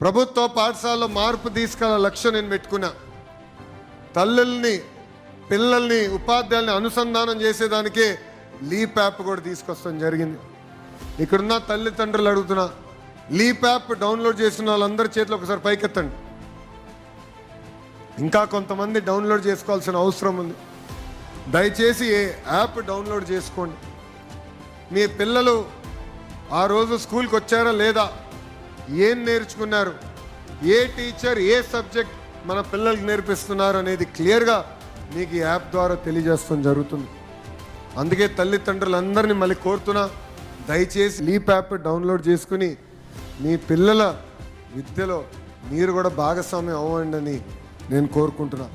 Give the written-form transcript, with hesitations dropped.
ప్రభుత్వ పాఠశాలలో మార్పు తీసుకెళ్లే లక్ష్యం నేను పెట్టుకున్నా. తల్లుల్ని పిల్లల్ని ఉపాధ్యాయుల్ని అనుసంధానం చేసేదానికే లీప్ యాప్ కూడా తీసుకొస్తాం జరిగింది. ఇక్కడున్న తల్లిదండ్రులు అడుగుతున్నా, లీప్ యాప్ డౌన్లోడ్ చేసిన వాళ్ళందరి చేతిలో ఒకసారి పైకెత్తండి. ఇంకా కొంతమంది డౌన్లోడ్ చేసుకోవాల్సిన అవసరం ఉంది. దయచేసి ఏ యాప్ డౌన్లోడ్ చేసుకోండి. మీ పిల్లలు ఆ రోజు స్కూల్కి వచ్చారా లేదా, ఏం నేర్చుకున్నారు, ఏ టీచర్ ఏ సబ్జెక్ట్ మన పిల్లలకి నేర్పిస్తున్నారు అనేది క్లియర్గా మీకు ఈ యాప్ ద్వారా తెలియజేస్తాం జరుగుతుంది. అందుకే తల్లిదండ్రులందరినీ మళ్ళీ కోరుతున్నా, దయచేసి లీప్ యాప్ డౌన్లోడ్ చేసుకుని మీ పిల్లల విద్యలో మీరు కూడా భాగస్వామ్యం అవ్వండి అని నేను కోరుకుంటున్నా.